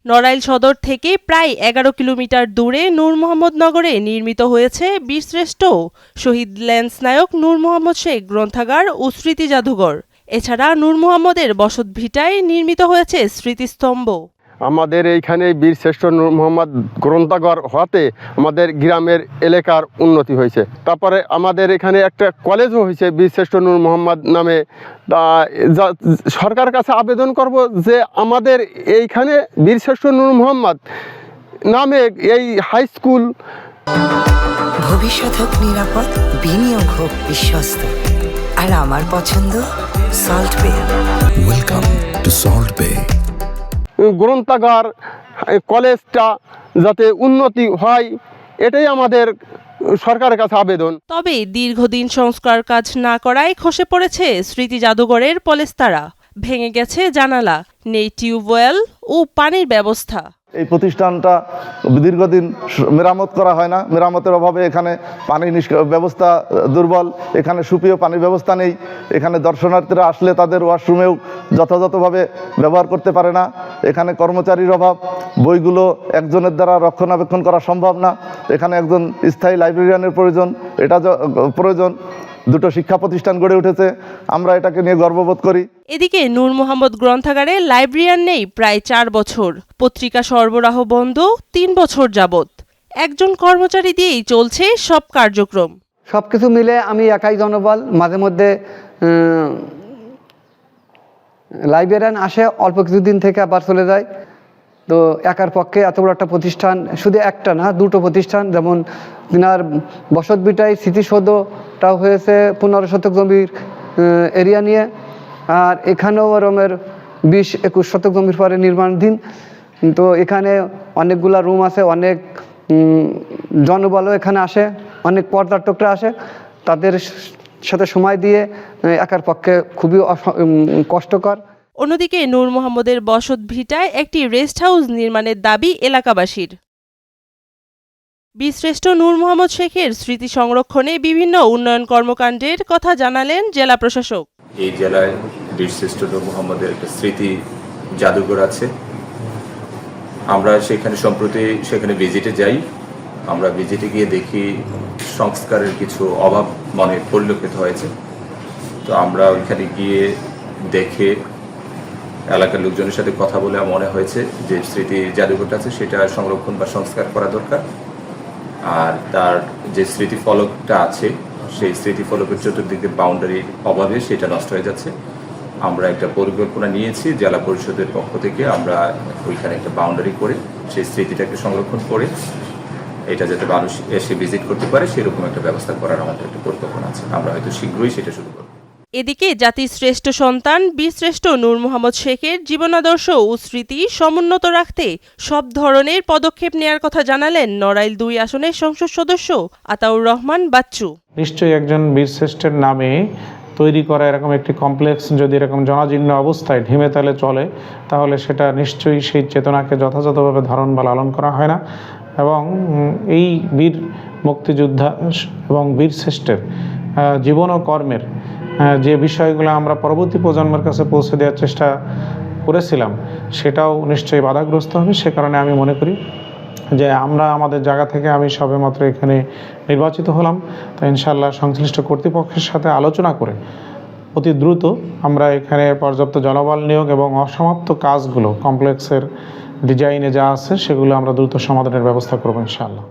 নড়াইল সদর থেকে প্রায় ১১ কিলোমিটার দূরে নূর মোহাম্মদ নগরে নির্মিত হয়েছে বীরশ্রেষ্ঠ শহীদ ল্যান্স নায়ক নূর মোহাম্মদ শেখ গ্রন্থাগার ও স্মৃতি জাদুঘর। এছাড়া নূর মোহাম্মদের বসতভিটায় নির্মিত হয়েছে স্মৃতিস্তম্ভ। আমাদের এইখানে বীরশ্রেষ্ঠ নূর মোহাম্মদ গ্রন্থাগার হওয়াতে আমাদের গ্রামের এলাকার উন্নতি হয়েছে। তারপরে আমাদের এখানে একটা কলেজও হয়েছে বীরশ্রেষ্ঠ নূর মোহাম্মদ নামে। সরকারের কাছে আবেদন করব যে আমাদের এইখানে বীরশ্রেষ্ঠ নূর মোহাম্মদ নামে এই হাই স্কুল। ভবিষ্যৎ হোক নিরাপদ, বিনিয়োগ হোক বিশ্বস্ত, আর আমার পছন্দ সল্ট বে। ওয়েলকাম টু সল্ট বে। গ্রন্থাগার কলেজটা যাতে উন্নতি হয়, এটাই আমাদের সরকারের কাছে আবেদন। তবে দীর্ঘদিন সংস্কার কাজ না করায় খসে পড়েছে স্মৃতি জাদুঘরের পলেস্তারা। ভেঙে গেছে জানালা, নেই টিউবওয়েল ও পানির ব্যবস্থা। এই প্রতিষ্ঠানটা দীর্ঘদিন মেরামত করা হয় না। মেরামতের অভাবে এখানে পানি ব্যবস্থা দুর্বল, এখানে সুপেয় পানির ব্যবস্থা নেই। এখানে দর্শনার্থীরা আসলে তাদের ওয়াশরুমেও যথাযথভাবে ব্যবহার করতে পারে না। এখানে কর্মচারীর অভাব, বইগুলো একজনের দ্বারা রক্ষণাবেক্ষণ করা সম্ভব না। এখানে একজন স্থায়ী লাইব্রেরিয়ানের প্রয়োজন। প্রয়োজন দুটো শিক্ষা প্রতিষ্ঠান গড়ে উঠেছে, আমরা এটাকে নিয়ে গর্ববোধ করি। এদিকে নূর মোহাম্মদ গ্রন্থাগারে লাইব্রেরিয়ান নেই প্রায় ৪ বছর। পত্রিকা সরবরাহ বন্ধ ৩ বছর যাবৎ। একজন কর্মচারী দিয়েই চলছে সব কার্যক্রম। সবকিছু মিলে আমি একাই জনবল। মাঝে মধ্যে লাইব্রেরিয়ান আসে, অল্প কিছুদিন থেকে আবার চলে যায়। তো একার পক্ষে এত বড় একটা প্রতিষ্ঠান, শুধু একটা না, দুটো প্রতিষ্ঠান, যেমন তিনার বসতভিটায় স্মৃতিসৌধটাও হয়েছে ১৫ শতক জমির এরিয়া নিয়ে, আর এখানেও ওরমের ২০-২১ শতক জমির পরে নির্মাণাধীন। তো এখানে অনেকগুলা রুম আছে, অনেক জনবলও এখানে আসে, অনেক পর্যটকরা আসে। তাদের সাথে সময় দিয়ে একার পক্ষে খুবই কষ্টকর। অন্যদিকে নূর মোহাম্মদের বসতভিটায় একটি রেস্ট হাউস নির্মাণের দাবি এলাকাবাসীর। বীরশ্রেষ্ঠ নূর মোহাম্মদ শেখের স্মৃতি সংরক্ষণে বিভিন্ন উন্নয়ন কর্মকাণ্ডের কথা জানালেন জেলা প্রশাসক। এই জেলায় বীরশ্রেষ্ঠ নূর মোহাম্মদের একটা স্মৃতি জাদুঘর আছে। আমরা সম্প্রতি সেখানে ভিজিটে যাই। আমরা ভিজিটে গিয়ে দেখি সংস্কারের কিছু অভাব মনে পরিলক্ষিত হয়েছে। তো আমরা ওইখানে গিয়ে দেখে এলাকার লোকজনের সাথে কথা বলে মনে হয়েছে যে স্মৃতি জাদুঘরটা আছে সেটা সংরক্ষণ বা সংস্কার করা দরকার। আর তার যে স্মৃতি ফলকটা আছে সেই স্মৃতি ফলকের চতুর্দিকে বাউন্ডারির অভাবে সেটা নষ্ট হয়ে যাচ্ছে। আমরা একটা পরিকল্পনা নিয়েছি জেলা পরিষদের পক্ষ থেকে, আমরা ওইখানে একটা বাউন্ডারি করে সেই স্মৃতিটাকে সংরক্ষণ করে এটা যাতে মানুষ এসে ভিজিট করতে পারে সেরকম একটা ব্যবস্থা করার আমাদের একটা পরিকল্পনা আছে। আমরা হয়তো শীঘ্রই সেটা শুরু করব। এদিকে জাতির শ্রেষ্ঠ সন্তান বীরশ্রেষ্ঠ নূর মোহাম্মদ শেখের জীবনাদর্শ ও স্মৃতি সমুন্নত রাখতে সব ধরনের পদক্ষেপ নেয়ার কথা জানালেন নড়াইল ২ আসনের সংসদ সদস্য আতাউর রহমান বাচ্চু। নিশ্চয়ই একজন বীরশ্রেষ্ঠের নামে তৈরি করা এরকম একটি কমপ্লেক্স যদি এরকম জনাজীর্ণ অবস্থায় ঢিমে তালে চলে, তাহলে সেটা নিশ্চয়ই সেই চেতনাকে যথাযথভাবে ধারণ বা লালন করা হয় না। এবং এই বীর মুক্তিযোদ্ধা এবং বীরশ্রেষ্ঠের জীবন ও কর্মের যে বিষয়গুলো আমরা পরবর্তী প্রজন্মের কাছে পৌঁছে দেওয়ার চেষ্টা করেছিলাম সেটাও নিশ্চয়ই বাধাগ্রস্ত হবে। সে কারণে আমি মনে করি যে আমরা আমাদের জায়গা থেকে, আমি সবেমাত্র এখানে নির্বাচিত হলাম, তো ইনশাআল্লাহ সংশ্লিষ্ট কর্তৃপক্ষের সাথে আলোচনা করে অতি দ্রুত আমরা এখানে পর্যাপ্ত জনবল নিয়োগ এবং অসমাপ্ত কাজগুলো কমপ্লেক্সের ডিজাইনে যা আছে সেগুলো আমরা দ্রুত সমাধানের ব্যবস্থা করবো ইনশাআল্লাহ।